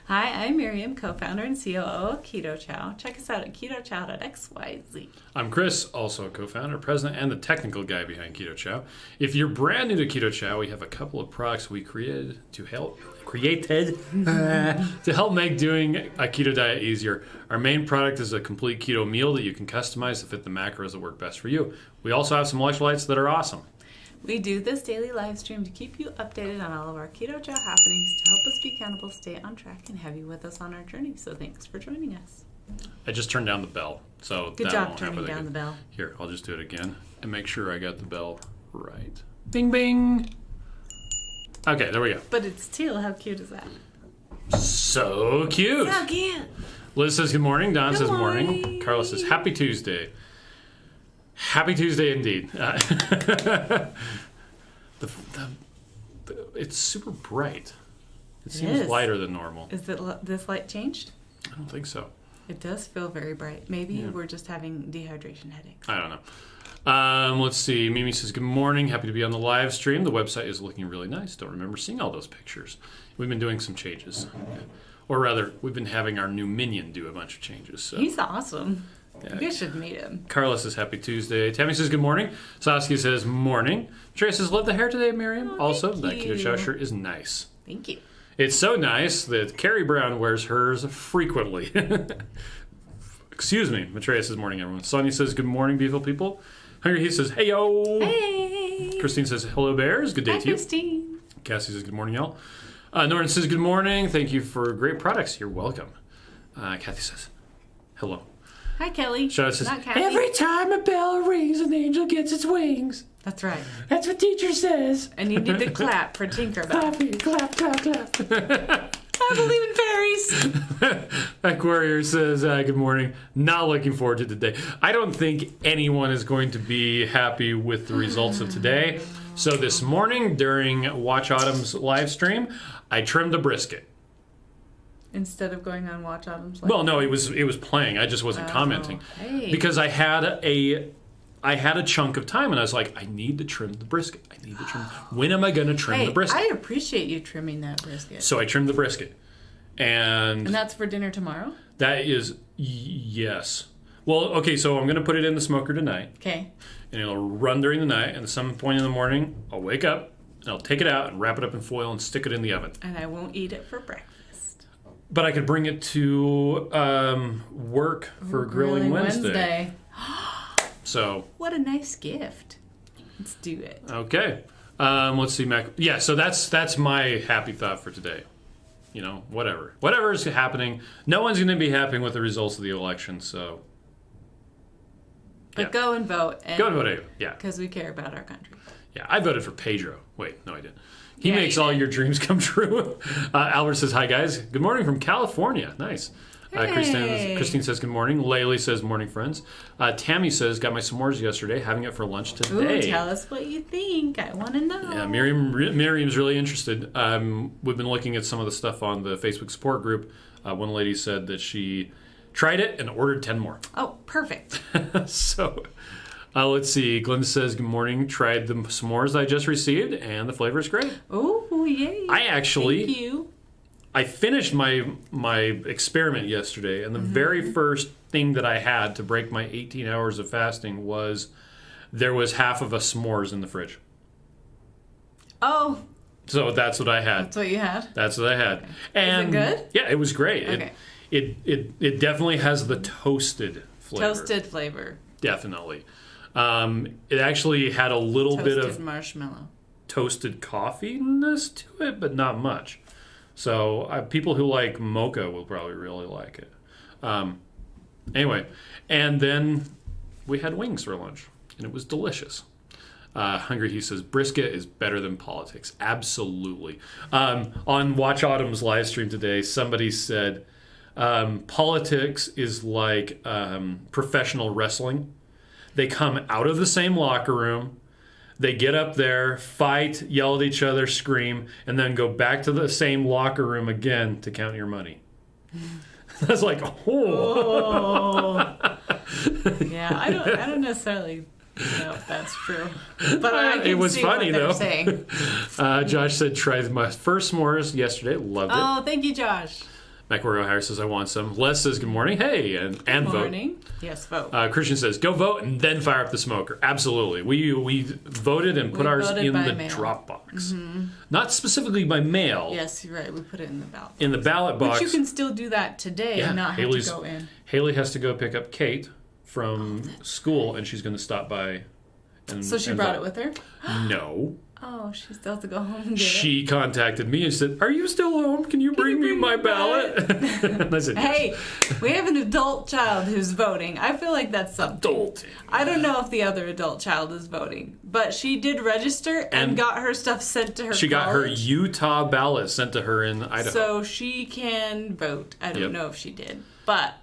Hi, I'm Miriam, co-founder and COO of Keto Chow. Check us out at ketochow.xyz. I'm Chris, also a co-founder, president, and the technical guy behind Keto Chow. If you're brand new to Keto Chow, we have a couple of products we created to help make doing a keto diet easier. Our main product is a complete keto meal that you can customize to fit the macros that work best for you. We also have some electrolytes that are awesome. We do this daily live stream to keep you updated on all of our Keto Chow happenings, to help us be accountable, stay on track, and have you with us on our journey. So thanks for joining us. I just turned down the bell, so Good that job won't turning happen down again. the bell. Here, I'll just do it again and make sure I got the bell right. Bing, bing. Okay, there we go. But it's teal. How cute is that? So cute. So cute. Liz says good morning. Don Good says morning. morning. Carla says happy Tuesday. Happy Tuesday indeed. It's super bright. It seems lighter than normal. Is this light changed? I don't think so. It does feel very bright. Maybe we're just having dehydration headaches. I don't know. Let's see. Mimi says, good morning. Happy to be on the live stream. The website is looking really nice. Don't remember seeing all those pictures. We've been doing some changes. Or rather, we've been having our new minion do a bunch of changes. So. He's awesome. Yeah. You guys should meet him. Carla says, happy Tuesday. Tammy says, good morning. Saskia says, morning. Trey says, love the hair today, Miriam. Oh, also, thank that you. Keto Chow shirt is nice. Thank you. It's so nice that Carrie Brown wears hers frequently. Excuse me. Matreya says, morning, everyone. Sonia says, good morning, beautiful people. Hungry He says, hey, yo. Hey. Christine says, hello, bears. Good day Hi, to you. Christine. Cassie says, good morning, y'all. Norton says, good morning. Thank you for great products. You're welcome. Kathy says, hello. Hi, Kelly. Charlotte says, Not Kathy. every time a bell rings, an angel gets its wings. That's right. That's what teacher says. And you need to clap for Tinkerbell. Clap, clap, clap, clap. I believe in fairies. Aquarius says, good morning. Not looking forward to today. I don't think anyone is going to be happy with the results of today. So this morning during Watch Autumn's live stream, I trimmed a brisket. Instead of going on Watch Autumn's live. Well, no, it was playing. I just wasn't commenting. Hey. Because I had a chunk of time and I was like, I need to trim the brisket. I need to trim. When am I going to trim the brisket? I appreciate you trimming that brisket. So I trimmed the brisket. And that's for dinner tomorrow? That is, yes. Well, okay, so I'm going to put it in the smoker tonight. Okay. And it'll run during the night. And at some point in the morning, I'll wake up and I'll take it out and wrap it up in foil and stick it in the oven. And I won't eat it for breakfast. But I could bring it to work for Grilling Wednesday. So. What a nice gift. Let's do it. Okay. Let's see, Mac. Yeah, so that's my happy thought for today. You know, whatever. Whatever is happening, no one's going to be happy with the results of the election, so. But go and vote. Go and vote, yeah. Because we care about our country. Yeah, I voted for Pedro. Wait, no, I didn't. He makes all your dreams come true. Albert says, hi, guys. Good morning from California. Nice. Hey. Christine says, good morning. Laylee says, morning, friends. Tammy says, got my s'mores yesterday, having it for lunch today. Ooh, tell us what you think. I want to know. Yeah, Miriam's really interested. We've been looking at some of the stuff on the Facebook support group. One lady said that she tried it and ordered 10 more. Oh, perfect. So... let's see. Glenn says, good morning. Tried the s'mores I just received, and the flavor is great. Oh, yay. Thank you. I finished my experiment yesterday, and the very first thing that I had to break my 18 hours of fasting was there was half of a s'mores in the fridge. Oh. So that's what I had. That's what you had? That's what I had. Okay. And is it good? Yeah, it was great. Okay. It definitely has the toasted flavor. Toasted flavor. Definitely. It actually had a little bit of toasted marshmallow, toasted coffee-ness to it, but not much. So people who like mocha will probably really like it. Anyway, and then we had wings for lunch, and it was delicious. Hungry He says, brisket is better than politics. Absolutely. On Watch Autumn's live stream today, somebody said politics is like professional wrestling. They come out of the same locker room, they get up there, fight, yell at each other, scream, and then go back to the same locker room again to count your money. That's like, oh. Yeah, I don't necessarily know if that's true. But I can it was see funny, what though. Saying. Josh said, tried my first s'mores yesterday. Loved it. Oh, thank you, Josh. McElroy O'Hara says, I want some. Les says, good morning. Hey, and vote. Morning. Yes, vote. Christian says, go vote and then fire up the smoker. Absolutely. We voted and put ours in the mail. drop box. Not specifically by mail. Yes, you're right. We put it in the ballot. In the ballot box. But you can still do that today and not have to go in. Haley has to go pick up Kate from school, and she's going to stop by. So she brought it with her? No. Oh, she still has to go home and get it. She contacted me and said, are you still home? Can you bring me my ballot? And I said, hey, we have an adult child who's voting. I feel like that's something. Adult. I don't know if the other adult child is voting, but she did register and got her stuff sent to her She got her Utah ballot sent to her in Idaho. So she can vote. I don't know if she did, but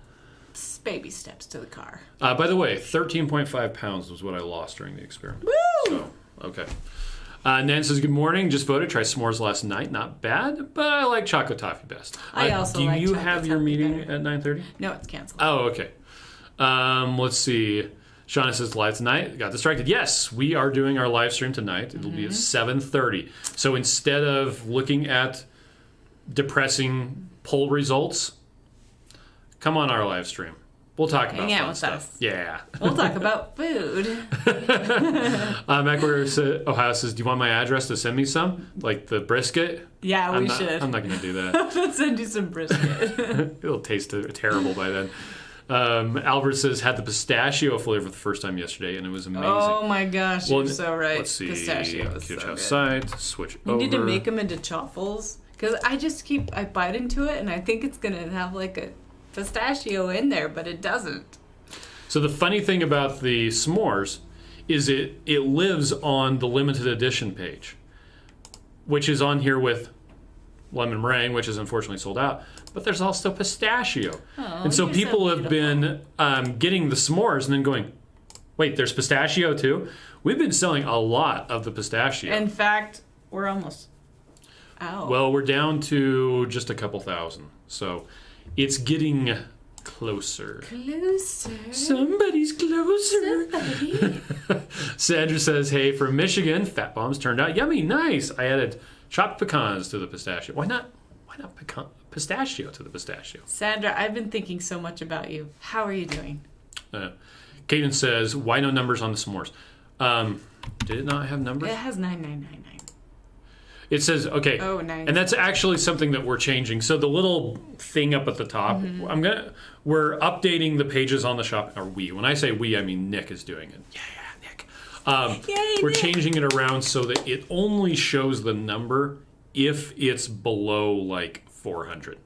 it's baby steps to the car. By the way, 13.5 pounds was what I lost during the experiment. Woo! So, okay. Nan says, good morning. Just voted. Tried s'mores last night. Not bad, but I like chocolate toffee best. I also like do you chocolate have your toffee meeting better. at 9:30? No, it's canceled. Oh, okay. Let's see. Shauna says, live tonight. Got distracted. Yes, we are doing our live stream tonight. It'll be at 7:30. So instead of looking at depressing poll results, come on our live stream. We'll talk about Hang out fun with stuff. us. Yeah. We'll talk about food. Ohio says, do you want my address to send me some? Like the brisket? Yeah, we should. I'm not going to do that. Let's send you some brisket. It'll taste terrible by then. Albert says, had the pistachio flavor for the first time yesterday, and it was amazing. Oh my gosh, you're so right. Let's see. Pistachio is Keto so Chow good. site. Switch over. You need to make them into chaffles. Because I bite into it, and I think it's going to have like a pistachio in there, but it doesn't. So the funny thing about the s'mores is it lives on the limited edition page, which is on here with lemon meringue, which is unfortunately sold out. But there's also pistachio. Oh, and so people have been getting the s'mores and then going, wait, there's pistachio too? We've been selling a lot of the pistachio. In fact, we're almost out. Well, we're down to just a couple thousand. So it's getting closer. Closer. Somebody's closer. Somebody. Sandra says, hey, from Michigan, fat bombs turned out yummy. Nice. I added chopped pecans to the pistachio. Why not pistachio to the pistachio? Sandra, I've been thinking so much about you. How are you doing? Caden says, why no numbers on the s'mores? Did it not have numbers? It has 9999. It says, okay. Oh, nice. And that's actually something that we're changing. So the little thing up at the top, we're updating the pages on the shop. Or we. When I say we, I mean Nick is doing it. Yeah, Nick. Yay, we're Nick. changing it around so that it only shows the number if it's below like 400.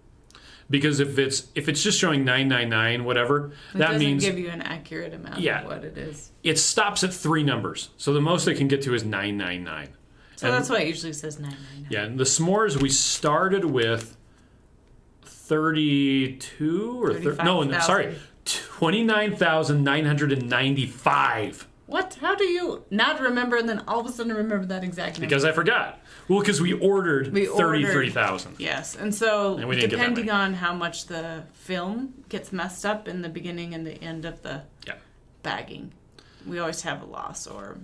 Because if it's just showing 999, whatever, that means it doesn't give you an accurate amount of what it is. It stops at 3 numbers. So the most it can get to is 999. So that's why it usually says 999. Yeah, and the s'mores we started with 32 or 29,995. What? How do you not remember and then all of a sudden remember that exact number? Because I forgot. Well, because we ordered 33,000. Yes, and so And we didn't get that depending many. on how much the film gets messed up in the beginning and the end of the bagging, we always have a loss or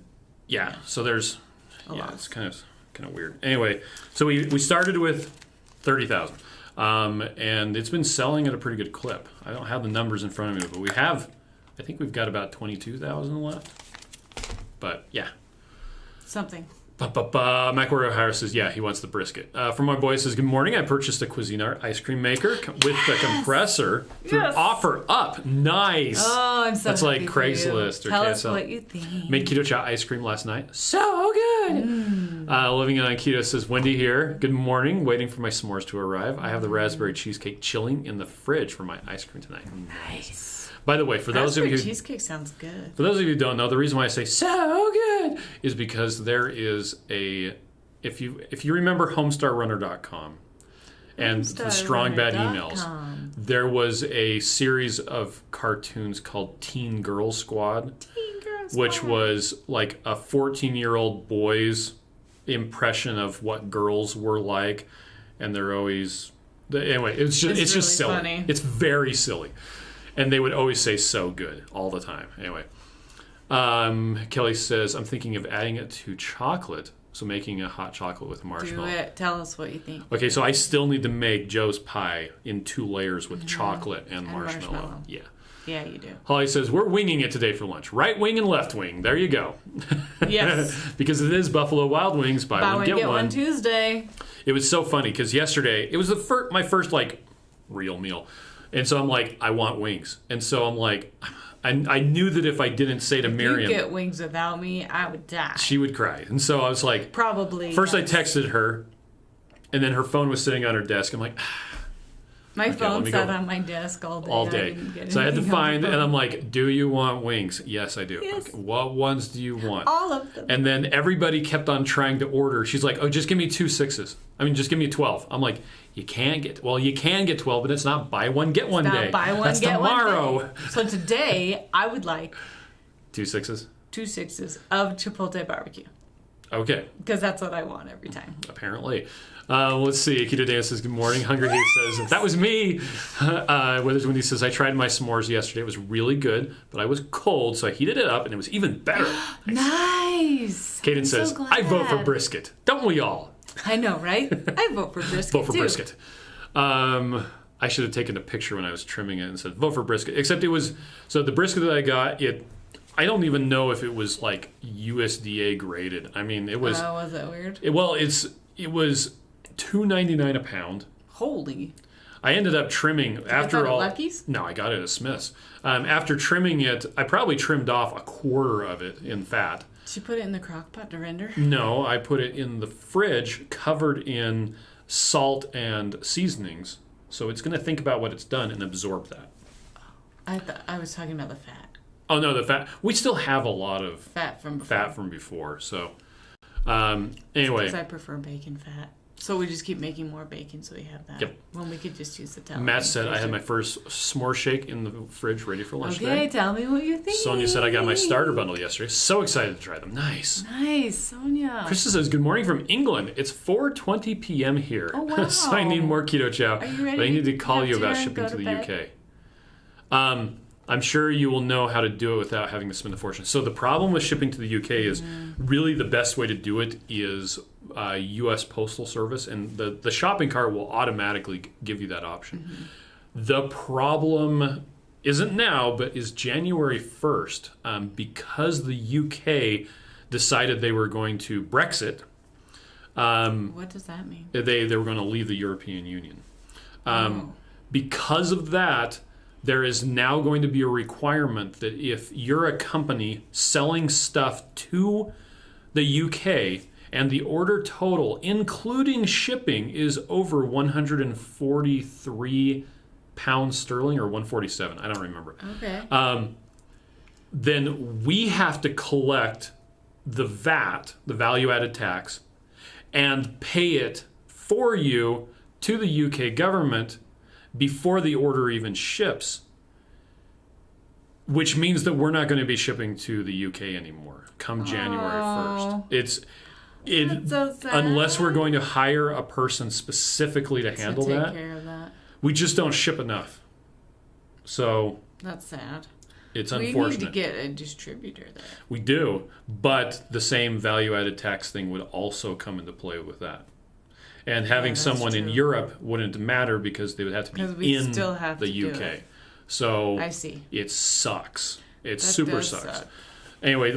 So there's loss. it's kind of weird. Anyway, so we started with 30,000. And it's been selling at a pretty good clip. I don't have the numbers in front of me, but I think we've got about 22,000 left. But yeah. something. McElroy O'Hara says, yeah, he wants the brisket. From my boy says, good morning. I purchased a Cuisinart ice cream maker with the compressor through Offer Up. Nice. Oh, I'm so That's happy like for you. Craigslist or Tell us KSL. what you think. Made Keto Chow ice cream last night. So good. Living on Keto says, Wendy here. Good morning. Waiting for my s'mores to arrive. I have the raspberry cheesecake chilling in the fridge for my ice cream tonight. Nice. By the way, for those of you cheesecake sounds good. For those of you who don't know, the reason why I say so good is because there is if you remember homestarrunner.com and the Strong Bad Emails, there was a series of cartoons called Teen Girl Squad, which was like a 14-year-old boy's impression of what girls were like, and they're always anyway. It's just really silly. Funny. It's very silly. And they would always say so good all the time. Anyway, Kelly says, I'm thinking of adding it to chocolate So making a hot chocolate with marshmallow. Do it. Tell us what you think. Okay, so I still need to make Joe's pie in 2 layers with chocolate and marshmallow. Yeah. Yeah, you do. Holly says, we're winging it today for lunch. Right wing and left wing. There you go. Yes. Because it is Buffalo Wild Wings. Buy one, get one. Tuesday. It was so funny because yesterday, it was my first, like, real meal. And so I'm like, I want wings. And so I'm like, I knew that if I didn't say to Miriam. If you get wings without me, I would die. She would cry. And so I was like. Probably. First I texted her. And then her phone was sitting on her desk. I'm like. My phone sat on my desk all day. All day. So I had to find, and I'm like, do you want wings? Yes, I do. Yes. Okay. What ones do you want? All of them. And then everybody kept on trying to order. She's like, oh, just give me 2 6s. I mean, just give me 12. I'm like, you can get 12, but it's not buy one, get one day. Buy one, That's get tomorrow. one day. So today, I would like 2 6s? 2 6s of Chipotle barbecue. Okay. Because that's what I want every time. Apparently. Let's see. Keto Dan says, good morning. Hungry Heat says, that was me. Weathers Wendy says, I tried my s'mores yesterday. It was really good, but I was cold, so I heated it up, and it was even better. Nice. Kaden says, so I vote for brisket. Don't we all? I know, right? I vote for brisket, Vote for too. brisket. I should have taken a picture when I was trimming it and said, vote for brisket. Except it was, so the brisket that I got, I don't even know if it was like USDA graded. I mean, it was. Oh, was that weird? It was $2.99 a pound. Holy. I ended up trimming after all. Lucky's? No, I got it at Smith's. After trimming it, I probably trimmed off a quarter of it in fat. Did you put it in the crock pot to render? No, I put it in the fridge, covered in salt and seasonings. So it's going to think about what it's done and absorb that. I thought I was talking about the fat. Oh no, the fat. We still have a lot of fat from before. So anyway, because I prefer bacon fat. So we just keep making more bacon so we have that. Yep. When we could just use the towel. Matt said I had my first s'more shake in the fridge ready for lunch today. Okay, tell me what you think. Sonia said I got my starter bundle yesterday. So excited to try them. Nice. Nice, Sonia. Krista says, good morning from England. It's 4:20 p.m. here. Oh, wow. So I need more Keto Chow. Are you ready but I need to call have you about dinner and shipping go to to the bed? UK. I'm sure you will know how to do it without having to spend a fortune. So the problem with shipping to the UK is really the best way to do it is U.S. Postal Service, and the shopping cart will automatically give you that option. The problem isn't now, but is January 1st, because the UK decided they were going to Brexit. What does that mean? They were going to leave the European Union. Because of that, there is now going to be a requirement that if you're a company selling stuff to the UK and the order total, including shipping, is over 143 pounds sterling or 147, I don't remember. Okay. Then we have to collect the VAT, the value-added tax, and pay it for you to the UK government before the order even ships, which means that we're not going to be shipping to the UK anymore come January 1st. That's so sad. Unless we're going to hire a person specifically to handle take that. care of that. We just don't ship enough. So that's sad. It's we unfortunate. need to get a distributor there. We do, but the same value-added tax thing would also come into play with that. And having someone in Europe wouldn't matter because they would have to be in the UK. So I see. It sucks. It that super sucks. Suck. Anyway,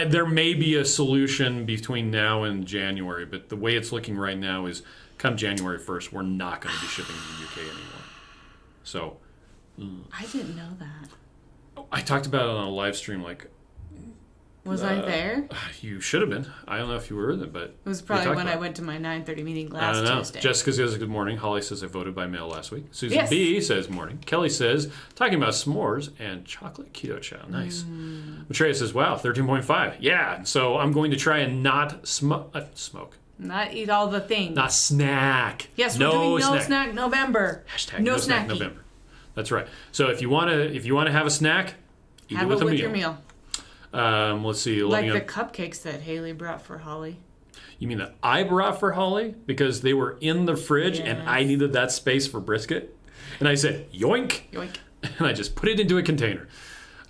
there may be a solution between now and January, but the way it's looking right now is come January 1st, we're not going to be shipping to the UK anymore. So I didn't know that. I talked about it on a live stream Was I there? You should have been. I don't know if you were, but it was probably when I went to my 9:30 meeting last I don't know. Tuesday. Jessica says good morning. Holly says I voted by mail last week. Susan Yes. B says morning. Kelly says talking about s'mores and chocolate keto chow. Nice. Matreya says wow 13.5. Yeah. So I'm going to try and not smoke. Not eat all the things. Not snack. Yes, we're doing no snack November. Hashtag no snack November. That's right. So if you want to have a snack, eat have it with it a with meal. your meal. Let's see. Like the cupcakes that Haley brought for Holly. You mean that I brought for Holly because they were in the fridge and I needed that space for brisket? And I said, yoink. Yoink. And I just put it into a container.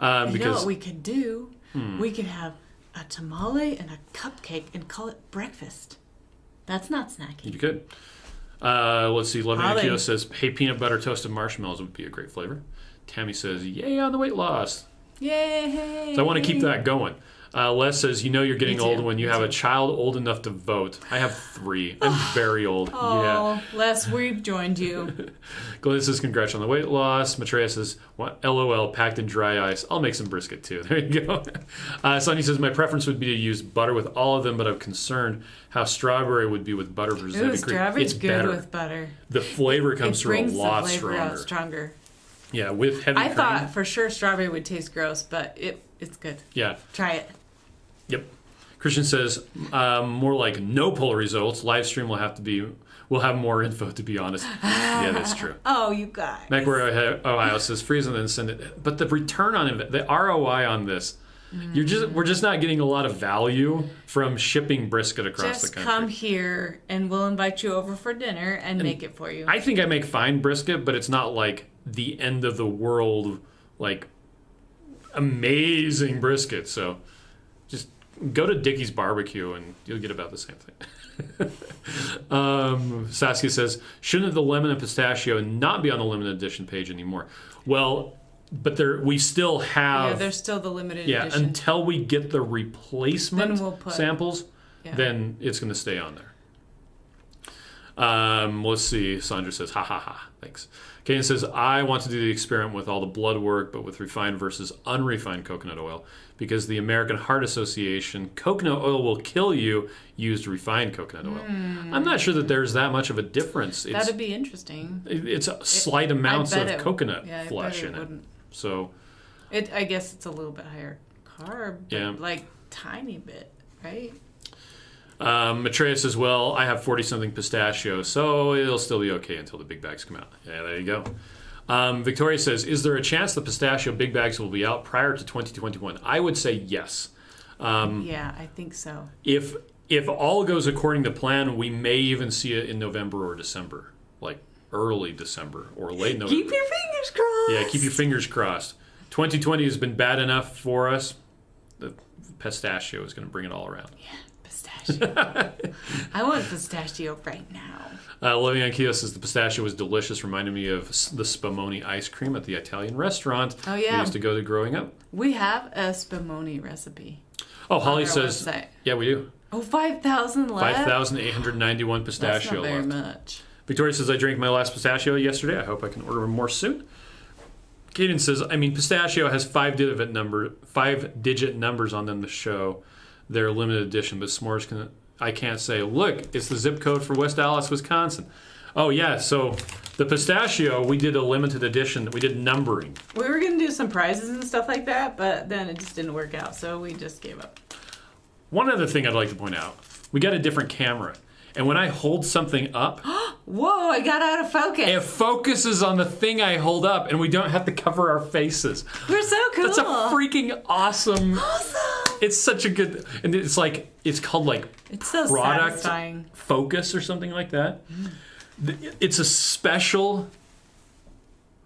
You know what we could do? We could have a tamale and a cupcake and call it breakfast. That's not snacking. You could. Let's see. Loving Holly. Akio says, hey, peanut butter toasted marshmallows would be a great flavor. Tammy says, yay on the weight loss. Yay! So I want to keep that going. Les says, you're getting Me too. old when you Me have a too. child old enough to vote. I have 3. I'm very old. Oh, Yeah. Les, we've joined you. Glenn says, congrats on the weight loss. Matreya says, what? LOL, packed in dry ice. I'll make some brisket too. There you go. Sonny says, my preference would be to use butter with all of them, but I'm concerned how strawberry would be with butter versus heavy cream. Strawberry's It's good better. with butter. The flavor comes It through a brings lot the flavor stronger. out stronger. Yeah, with heavy I cream. thought for sure strawberry would taste gross, but it's good. Yeah. Try it. Yep. Christian says, more like no poll results. Live stream we'll have more info, to be honest. Yeah, that's true. Oh, you guys. MacWare Ohio says, freeze and then send it. But the return on it, the ROI on this, we're just not getting a lot of value from shipping brisket across the Just country. come here and we'll invite you over for dinner and make it for you. I think I make fine brisket, but it's not like the end of the world, like amazing brisket. So just go to Dickie's Barbecue and you'll get about the same thing. Saskia says, shouldn't the lemon and pistachio not be on the limited edition page anymore? Well, but we still have... Yeah, there's still the limited Yeah, edition. until we get the replacement Then we'll put- samples, Yeah. then it's going to stay on there. Let's see. Sandra says, ha ha ha. Thanks. Kaden says, I want to do the experiment with all the blood work, but with refined versus unrefined coconut oil, because the American Heart Association, coconut oil will kill you, used refined coconut oil. I'm not sure that there's that much of a difference. That'd be interesting. It's a slight amounts I of bet coconut I flesh bet in it. wouldn't. So, I guess it's a little bit higher carb, but Yeah. like tiny bit, right? Matreya says, well, I have 40-something pistachio, so it'll still be okay until the big bags come out. Yeah, there you go. Victoria says, is there a chance the pistachio big bags will be out prior to 2021? I would say yes. Yeah, I think so. If all goes according to plan, we may even see it in November or December, like early December or late November. Keep your fingers crossed. Yeah, keep your fingers crossed. 2020 has been bad enough for us. The pistachio is going to bring it all around. Yeah, pistachio. I want pistachio right now. Living on Kio says the pistachio was delicious, reminded me of the Spumoni ice cream at the Italian restaurant Oh, yeah. we used to go to growing up. We have a spumoni recipe. Oh, Holly our says, website. yeah, we do. Oh, 5,000 left? 5,891 That's pistachio not very left. much. Victoria says, I drank my last pistachio yesterday. I hope I can order more soon. Kaden says, pistachio has 5-digit numbers on them to show their limited edition, but s'mores I can't say, look, it's the zip code for West Allis, Wisconsin. Oh, yeah, so the pistachio, we did a limited edition. We did numbering. We were going to do some prizes and stuff like that, but then it just didn't work out, so we just gave up. One other thing I'd like to point out, we got a different camera. And when I hold something up, Whoa, I got out of focus. it focuses on the thing I hold up, and we don't have to cover our faces. We're so cool. That's a freaking awesome... Awesome. It's such a good... And it's called like It's so product satisfying. focus or something like that. It's a special...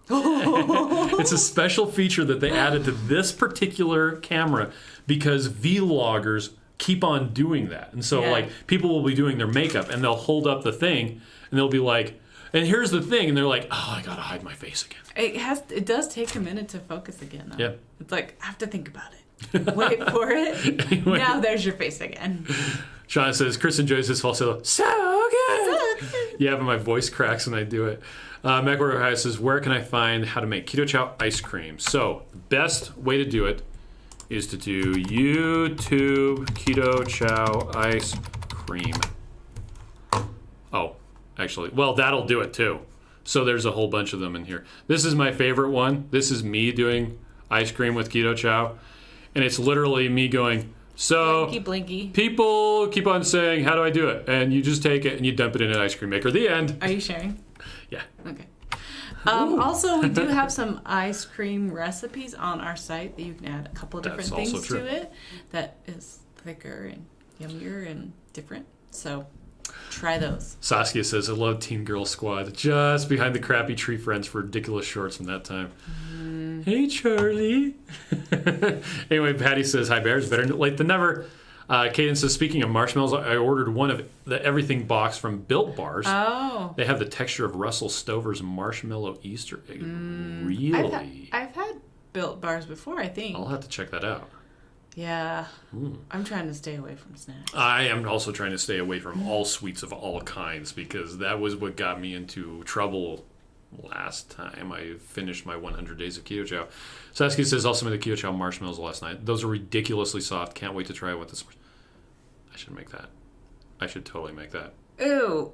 It's a special feature that they added to this particular camera because vloggers keep on doing that. And so Yeah. people will be doing their makeup and they'll hold up the thing and they'll be like, and here's the thing, and they're like, oh, I gotta hide my face again. It does take a minute to focus again, though. Yeah. It's like, I have to think about it. Wait for it. Anyway. Now there's your face again. Sean says, Chris enjoys his falsetto. So good! Yeah, but my voice cracks when I do it. MacWarrior High says, where can I find how to make Keto Chow ice cream? So, the best way to do it is to do YouTube Keto Chow ice cream. Oh, actually, well, that'll do it too. So there's a whole bunch of them in here. This is my favorite one. This is me doing ice cream with Keto Chow. And it's literally me going, so Blinky, blinky. people keep on saying, how do I do it? And you just take it and you dump it in an ice cream maker. The end. Are you sharing? Yeah. Okay. Also, we do have some ice cream recipes on our site that you can add a couple of different That's also things true. to it that is thicker and yummier and different. So try those. Saskia says, I love Teen Girl Squad. Just behind the crappy Tree Friends for ridiculous shorts from that time. Hey, Charlie. Anyway, Patty says, hi, Bears. Better late than never. Kaden says, speaking of marshmallows, I ordered one of the everything box from Built Bars. Oh. They have the texture of Russell Stover's marshmallow Easter egg. Really? I've had Built Bars before, I think. I'll have to check that out. Yeah. I'm trying to stay away from snacks. I am also trying to stay away from all sweets of all kinds because that was what got me into trouble last time I finished my 100 days of Keto Chow. Saskia says, also made the Keto Chow marshmallows last night. Those are ridiculously soft. Can't wait to try it with this. I should make that. I should totally make that. Ooh.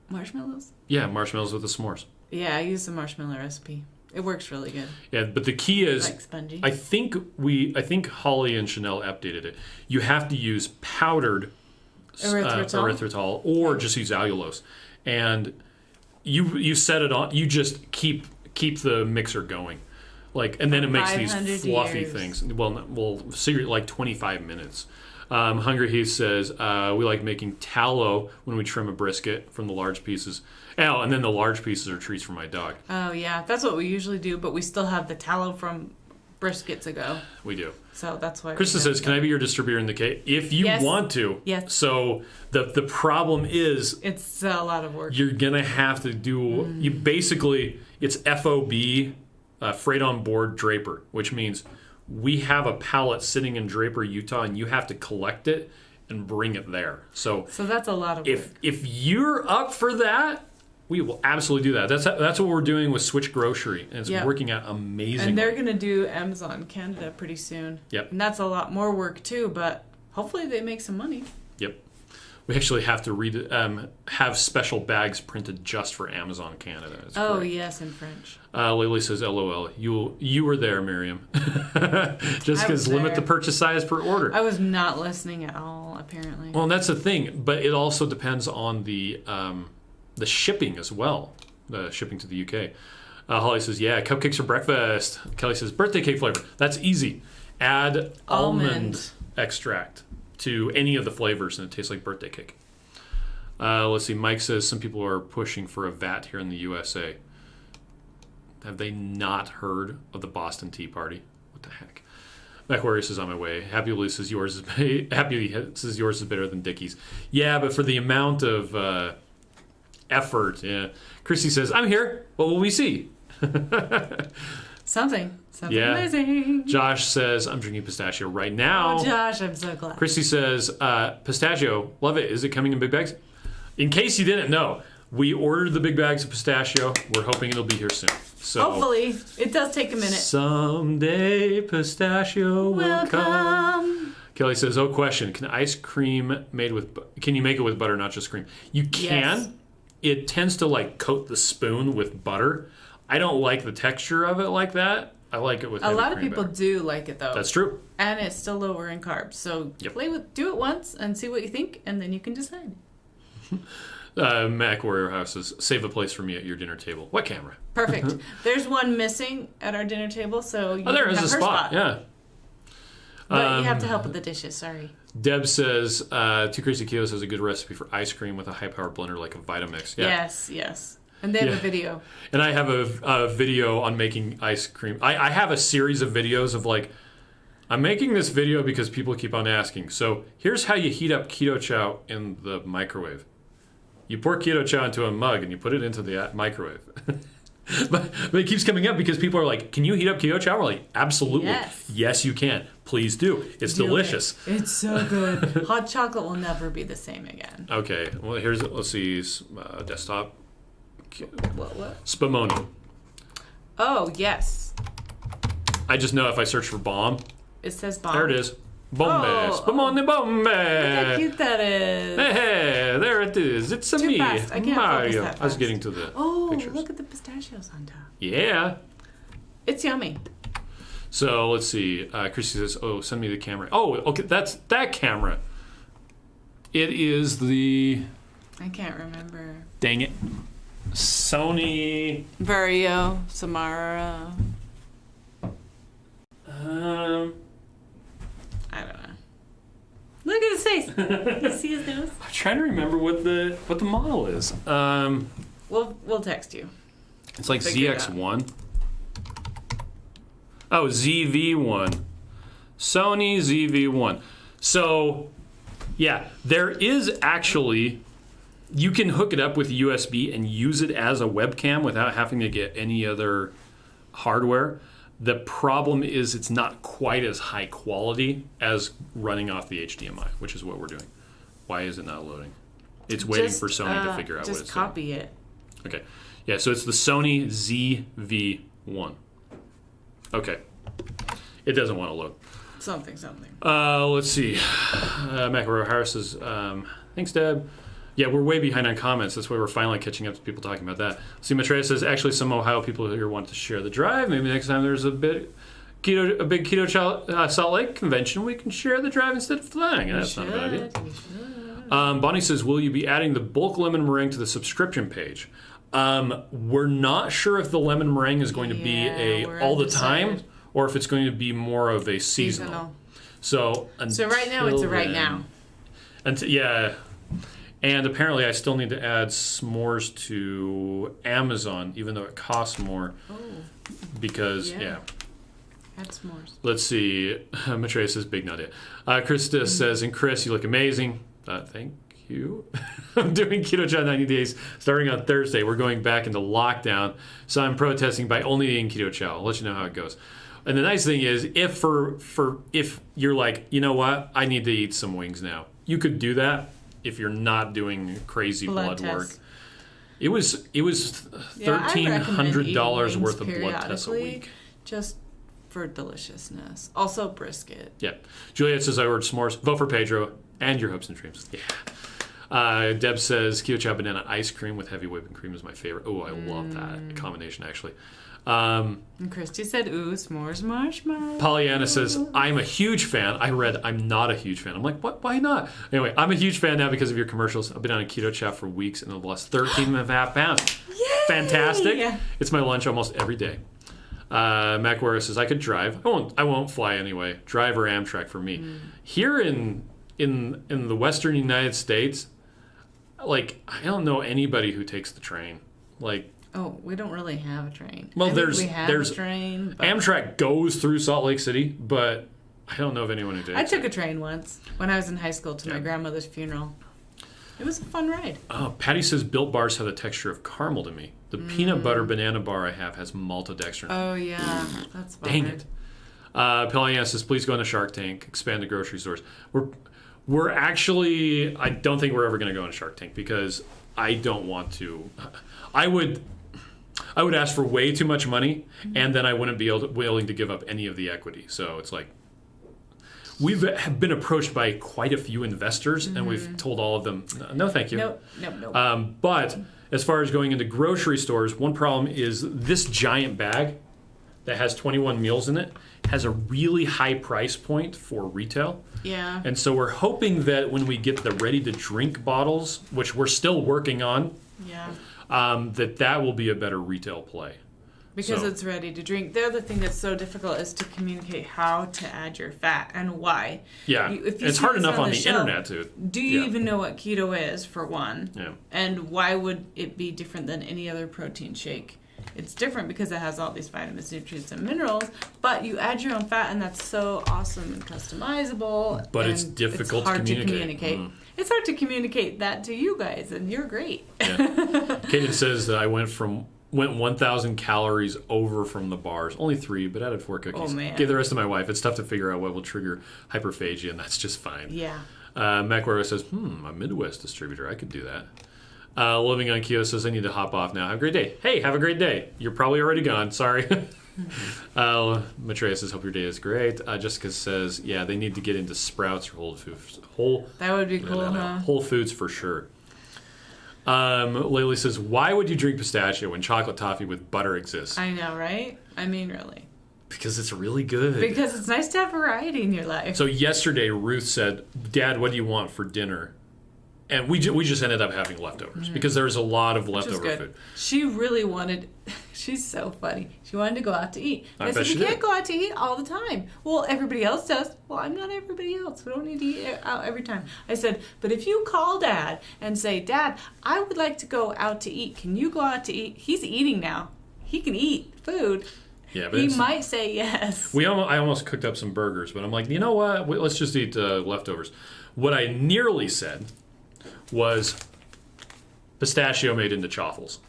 Marshmallows? Yeah, marshmallows with the s'mores. Yeah, I used the marshmallow recipe. It works really good. Yeah, but the key is, like spongy. I think Holly and Chanel updated it. You have to use powdered erythritol or just use allulose. And you set it on. You just keep the mixer going, and then it makes these fluffy things. Well, seriously, like 25 minutes. Hungry Heath says we like making tallow when we trim a brisket from the large pieces. Oh, and then the large pieces are treats for my dog. Oh yeah, that's what we usually do. But we still have the tallow from briskets ago. We do. So that's why. Krista says, "Can I be your distributor in the case if you want to?" Yes. So the problem is it's a lot of work. You're gonna have to do. You basically it's FOB, freight on board Draper, which means we have a pallet sitting in Draper, Utah, and you have to collect it and bring it there. So that's a lot of work. If you're up for that, we will absolutely do that. That's what we're doing with Switch Grocery, and it's working out amazingly. And they're going to do Amazon Canada pretty soon. Yep. And that's a lot more work too, but hopefully they make some money. Yep. We actually have to have special bags printed just for Amazon Canada. It's great. Yes, in French. Lily says, LOL. You were there, Miriam. Just because limit the purchase size per order. I was not listening at all, apparently. Well, and that's the thing. But it also depends on the shipping as well. The shipping to the UK. Holly says, yeah, cupcakes for breakfast. Kelly says, birthday cake flavor. That's easy. Add almond extract to any of the flavors, and it tastes like birthday cake. Let's see. Mike says some people are pushing for a VAT here in the USA. Have they not heard of the Boston Tea Party? What the heck? MacWarrior says on my way. Happy Lee says yours is better than Dickie's. Yeah, but for the amount of effort. Yeah. Chrissy says, I'm here. What will we see? Something amazing. Josh says, I'm drinking pistachio right now. Oh, Josh, I'm so glad. Chrissy says, pistachio, love it. Is it coming in big bags? In case you didn't know, we ordered the big bags of pistachio. We're hoping it'll be here soon. So hopefully. It does take a minute. Someday pistachio will come. Kelly says, question. Can you make it with butter, not just cream? You can. Yes. It tends to coat the spoon with butter. I don't like the texture of it like that. I like it with a lot of cream people butter. Do like it though. That's true. And it's still lower in carbs. So do it once and see what you think, and then you can decide. Mac Warrior House says, save a place for me at your dinner table. What camera? Perfect. There's one missing at our dinner table, so there is a spot. Yeah. But you have to help with the dishes. Sorry. Deb says, Two Crazy Kilos has a good recipe for ice cream with a high-power blender like a Vitamix. Yeah. Yes. And they have a video. And I have a video on making ice cream. I have a series of videos of I'm making this video because people keep on asking. So here's how you heat up Keto Chow in the microwave. You pour Keto Chow into a mug and you put it into the microwave. But it keeps coming up because people are like, can you heat up Keto Chow? We're like, absolutely. Yes, you can. Please do. It's delicious. It's so good. Hot chocolate will never be the same again. Okay. Well, let's see. Desktop. What? Spumoni. Oh, yes. I just know if I search for bomb. It says bomb. There it is. Bombe. Spumoni bombe. Look how cute that is. Hey, there it is. It's a me. Fast. I can't Mario. That fast. I was getting to the pictures. Look at the pistachios on top. Yeah. It's yummy. So let's see. Chrissy says, send me the camera. Oh, okay. That's that camera. It is the... I can't remember. Dang it. Sony... Vario. Samara. I don't know. Look at his face. You see his nose? I'm trying to remember what the model is. We'll text you. It's like ZX1. Oh, ZV-1. Sony ZV-1. So, yeah, there is actually... You can hook it up with USB and use it as a webcam without having to get any other hardware. The problem is it's not quite as high quality as running off the HDMI, which is what we're doing. Why is it not loading? It's waiting for Sony to figure out what it's Just copy it. Okay. Yeah, so it's the Sony ZV-1. Okay. It doesn't want to load. Something. Let's see. Macaroni Harris says, thanks, Deb. Yeah, we're way behind on comments. That's why we're finally catching up to people talking about that. See, Maitreya says, actually, some Ohio people here want to share the drive. Maybe next time there's a big Keto Chow Salt Lake convention, we can share the drive instead of flying. That's not a bad idea. Bonnie says, will you be adding the bulk lemon meringue to the subscription page? We're not sure if the lemon meringue is going to be all the time or if it's going to be more of a seasonal. So right now, it's a right now. Yeah. And apparently I still need to add s'mores to Amazon, even though it costs more. Oh. Because, yeah. Add s'mores. Let's see. Maitreya says, big nut it. Krista says, and Chris, you look amazing. Thank you. I'm doing Keto Chow 90 days starting on Thursday. We're going back into lockdown, so I'm protesting by only eating Keto Chow. I'll let you know how it goes. And the nice thing is, if you're like, you know what, I need to eat some wings now, you could do that. If you're not doing crazy blood work, it was $1,300 worth of blood tests a week, just for deliciousness. Also brisket. Yeah, Juliet says I ordered s'mores. Vote for Pedro and your hopes and dreams. Yeah. Deb says Keto Chow banana ice cream with heavy whipping cream is my favorite. Oh, I love that combination actually. And Christy said, ooh, s'mores marshmallow. Pollyanna says, I'm a huge fan. I read, I'm not a huge fan. I'm like, what? Why not? Anyway, I'm a huge fan now because of your commercials. I've been on a Keto Chow for weeks and I've lost 13.5 pounds. Yay! Fantastic. Yeah. It's my lunch almost every day. Mac Warrior says, I could drive. I won't fly anyway. Drive or Amtrak for me. Here in the Western United States, like, I don't know anybody who takes the train. Like, oh, we don't really have a train. Well, there's a train. But Amtrak goes through Salt Lake City, but I don't know of anyone who takes it. I took a train once when I was in high school to my grandmother's funeral. It was a fun ride. Oh, Patty says Built Bars have the texture of caramel to me. The peanut butter banana bar I have has maltodextrin. Oh, yeah. That's fun. Dang it. Pollyanna says, please go into Shark Tank, expand the grocery stores. We're actually, I don't think we're ever going to go into Shark Tank because I don't want to. I would ask for way too much money, and then I wouldn't be willing to give up any of the equity. So it's like, we've been approached by quite a few investors, and we've told all of them, no, thank you. Nope. But as far as going into grocery stores, one problem is this giant bag that has 21 meals in it has a really high price point for retail. Yeah. And so we're hoping that when we get the ready-to-drink bottles, which we're still working on, that will be a better retail play. Because it's ready to drink. The other thing that's so difficult is to communicate how to add your fat and why. Yeah, it's hard enough on the internet to. Do you even know what keto is, for one? Yeah. And why would it be different than any other protein shake? It's different because it has all these vitamins, nutrients, and minerals, but you add your own fat, and that's so awesome and customizable. But it's difficult to communicate. It's hard to communicate that to you guys, and you're great. Yeah. Kaden says that I went 1,000 calories over from the bars. Only 3, but added 4 cookies. Oh, man. Gave the rest to my wife. It's tough to figure out what will trigger hyperphagia, and that's just fine. Yeah. Macquarie says, a Midwest distributor. I could do that. Living on Keto says, I need to hop off now. Have a great day. Hey, have a great day. You're probably already gone. Sorry. Maitreya says, hope your day is great. Jessica says, yeah, they need to get into Sprouts or Whole Foods. That would be cool, huh? Whole Foods for sure. Laylee says, why would you drink pistachio when chocolate toffee with butter exists? I know, right? I mean, really. Because it's really good. Because it's nice to have variety in your life. So yesterday, Ruth said, Dad, what do you want for dinner? And we just ended up having leftovers because there's a lot of leftover food. She really wanted, she's so funny. She wanted to go out to eat. I said, she you can't go out to eat all the time. Well, everybody else does. Well, I'm not everybody else. We don't need to eat out every time. I said, but if you call Dad and say, Dad, I would like to go out to eat. Can you go out to eat? He's eating now. He can eat food. Yeah, but he might say yes. I almost cooked up some burgers, but I'm like, you know what? Let's just eat leftovers. What I nearly said was pistachio made into chaffles.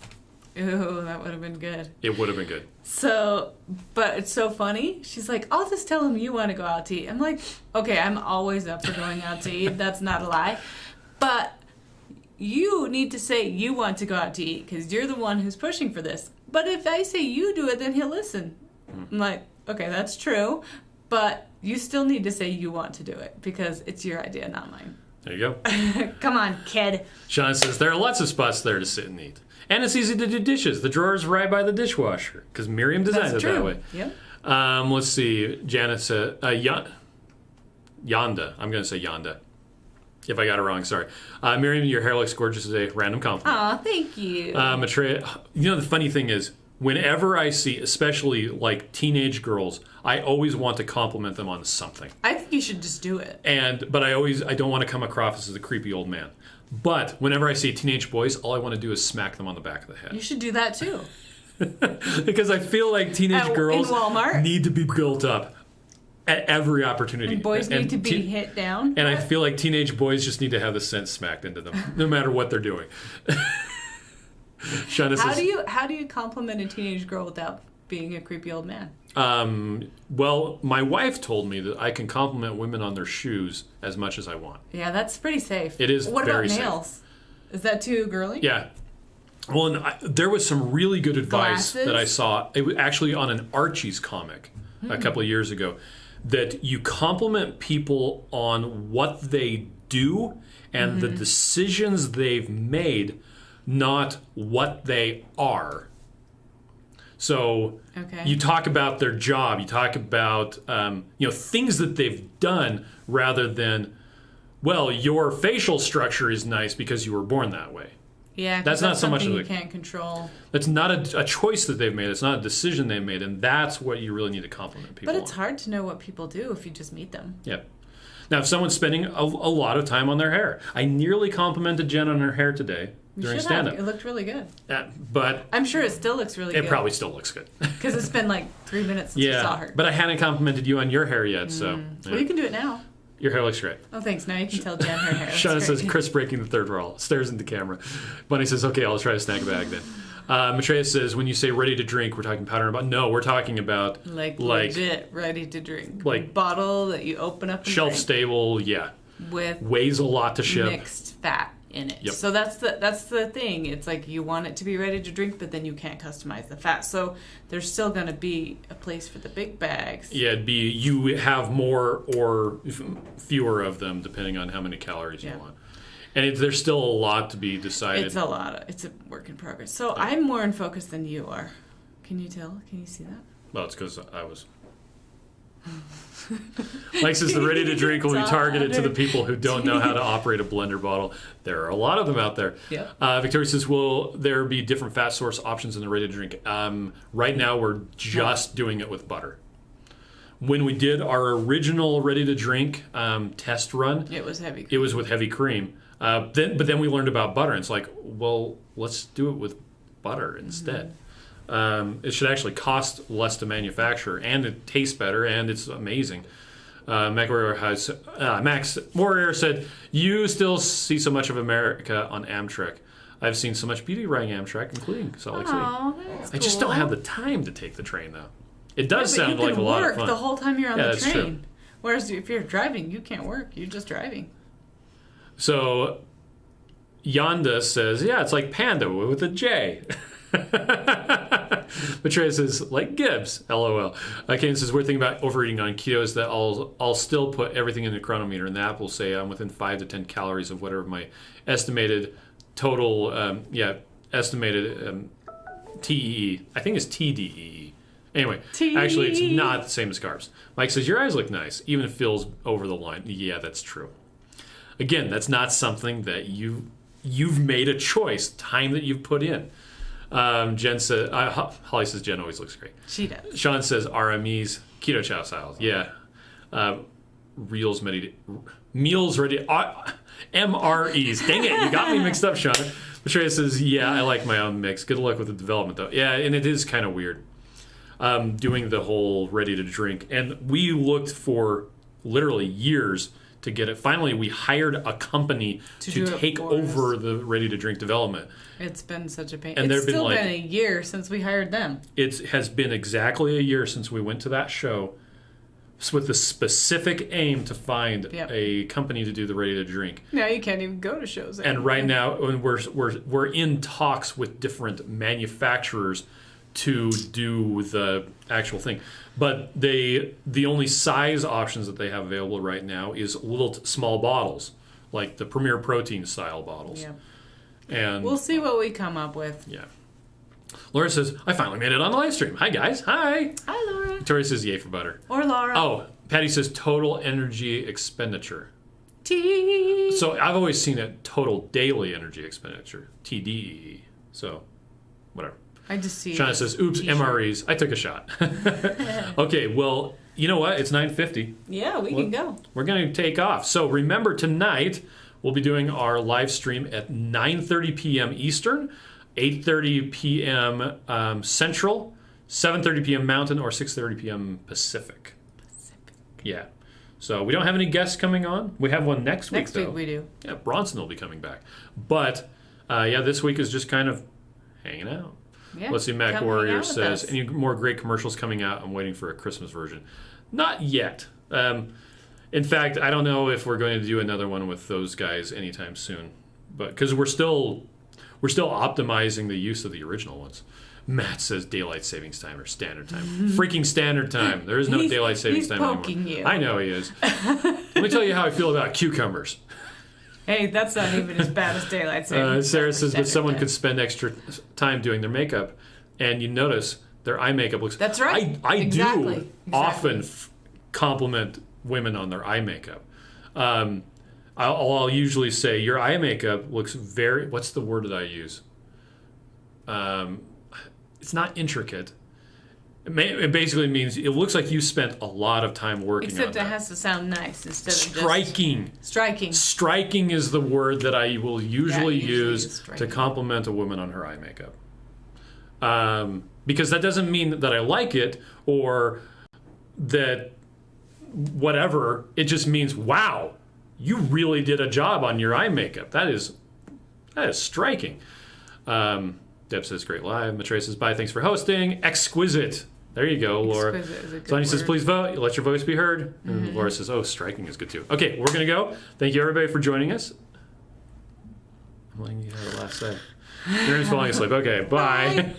Ooh, that would have been good. It would have been good. So, but it's so funny. She's like, I'll just tell him you want to go out to eat. I'm like, okay, I'm always up for going out to eat. That's not a lie. But you need to say you want to go out to eat because you're the one who's pushing for this. But if I say you do it, then he'll listen. I'm like, okay, that's true. But you still need to say you want to do it because it's your idea, not mine. There you go. Come on, kid. Sean says, there are lots of spots there to sit and eat. And it's easy to do dishes. The drawer's right by the dishwasher because Miriam designed it that way. Yep. Let's see. Janet said, Yonda. I'm going to say Yonda. If I got it wrong, sorry. Miriam, your hair looks gorgeous today. Random compliment. Aw, thank you. Matreya, the funny thing is, whenever I see, especially like teenage girls, I always want to compliment them on something. I think you should just do it. But I don't want to come across as a creepy old man. But whenever I see teenage boys, all I want to do is smack them on the back of the head. You should do that too. Because I feel like teenage girls in Walmart? need to be built up at every opportunity. And boys need to be hit down. And I feel like teenage boys just need to have the sense smacked into them, no matter what they're doing. How do you compliment a teenage girl without being a creepy old man? Well, my wife told me that I can compliment women on their shoes as much as I want. Yeah, that's pretty safe. It is What very about nails? safe. Is that too girly? Yeah. Well, and there was some really good advice that I saw. It was actually on an Archie's comic a couple of years ago, that you compliment people on what they do and the decisions they've made, not what they are. So you talk about their job, you talk about things that they've done rather than, well, your facial structure is nice because you were born that way. Yeah, that's not so much you can't control. That's not a choice that they've made. It's not a decision they made, and that's what you really need to compliment people But it's on. hard to know what people do if you just meet them. Yeah. Now, if someone's spending a lot of time on their hair, I nearly complimented Jen on her hair today during stand-up. It looked really good. But I'm sure it still looks really good. It probably still looks good. Because it's been like 3 minutes since I saw her. But I hadn't complimented you on your hair yet, so. Yeah. Well, you can do it now. Your hair looks great. Oh, thanks. Now you can tell Jen her hair. Shauna says, Chris breaking the third wall. Stares into camera. Bunny says, okay, I'll try to snack bag then. Matreya says, when you say ready to drink, we're talking powder and bottle. No, we're talking about like legit ready to drink. Like bottle that you open up and shelf drink. Stable, yeah. With weighs a lot to ship. Mixed fat in it. Yep. So that's the thing. It's like you want it to be ready to drink, but then you can't customize the fat. So there's still going to be a place for the big bags. Yeah, you have more or fewer of them depending on how many calories you want. And there's still a lot to be decided. It's a lot. It's a work in progress. So I'm more in focus than you are. Can you tell? Can you see that? Well, it's because I was. Mike says the ready to drink will be targeted to the people who don't know how to operate a blender bottle. There are a lot of them out there. Yeah. Victoria says, will there be different fat source options in the ready to drink? Right now, we're just doing it with butter. When we did our original ready to drink test run, it was heavy. It was with heavy cream. But then we learned about butter, and it's like, well, let's do it with butter instead. It should actually cost less to manufacture, and it tastes better, and it's amazing. Max Warrior said, you still see so much of America on Amtrak. I've seen so much beauty riding Amtrak, including Salt Lake City. That's I just don't have the time to take the train, though. It does sound like a lot of fun. You can work the whole time you're on the train. True. Whereas if you're driving, you can't work. You're just driving. So, Yonda says, yeah, it's like Panda with a J. Matreya says, like Gibbs, LOL. Kane says, we're thinking about overeating on keto is that I'll still put everything in the chronometer, and the app will say I'm within 5 to 10 calories of whatever my estimated total, TEE. I think it's TDEE. Anyway, actually, it's not the same as carbs. Mike says, your eyes look nice, even if it feels over the line. Yeah, that's true. Again, that's not something that you've made a choice, time that you've put in. Jen says, Holly says Jen always looks great. She does. Sean says RMEs, Keto Chow styles. Yeah. Meals ready. MREs. Dang it, you got me mixed up, Sean. Matreya says, yeah, I like my own mix. Good luck with the development, though. Yeah, and it is kind of weird. doing the whole ready to drink. And we looked for literally years to get it. Finally, we hired a company to take over the ready to drink development. It's been such a pain. And it's still been a year since we hired them. It has been exactly a year since we went to that show with the specific aim to find a company to do the ready to drink. Now you can't even go to shows anymore. And right now we're in talks with different manufacturers to do the actual thing. But the only size options that they have available right now is little small bottles, like the Premier Protein style bottles. Yeah. And we'll see what we come up with. Yeah. Laura says, I finally made it on the live stream. Hi, guys. Hi. Hi, Laura. Victoria says, yay for butter. Or Laura. Oh, Patty says, total energy expenditure. T. So I've always seen it total daily energy expenditure. TDE. So, whatever. I just see Shauna says, oops, t-shirt. MREs. I took a shot. Okay, well, you know what? It's 9:50. Yeah, we can go. We're going to take off. So remember, tonight we'll be doing our live stream at 9:30 p.m. Eastern, 8:30 p.m. Central, 7:30 p.m. Mountain, or 6:30 p.m. Pacific. Yeah. So we don't have any guests coming on. We have one next week, though. Next week we do. Yeah, Bronson will be coming back. But, this week is just kind of hanging out. Yeah, Let's see, Mac come Warrior hang out with says, us. any more great commercials coming out? I'm waiting for a Christmas version. Not yet. In fact, I don't know if we're going to do another one with those guys anytime soon. But because we're still optimizing the use of the original ones. Matt says daylight savings time or standard time. Freaking standard time. There is no daylight savings time anymore. He's poking you. I know he is. Let me tell you how I feel about cucumbers. Hey, that's not even as bad as daylight savings. Sarah says, but someone could spend extra time doing their makeup, and you notice their eye makeup looks... That's right. I Exactly. do often compliment women on their eye makeup. I'll usually say, your eye makeup looks very... What's the word that I use? It's not intricate. It basically means it looks like you spent a lot of time working on that. Except it has to sound nice instead of striking. Just... Striking. Striking is the word that I will usually use striking. to compliment a woman on her eye makeup. Because that doesn't mean that I like it or that whatever. It just means, wow, you really did a job on your eye makeup. That is striking. Deb says, great live. Matre says, bye, thanks for hosting. Exquisite. There you go, Laura. Sonny says, please vote. Let your voice be heard. And Laura says, oh, striking is good too. Okay, we're going to go. Thank you, everybody, for joining us. I'm letting you have the last say. Miriam's falling asleep. Okay, bye.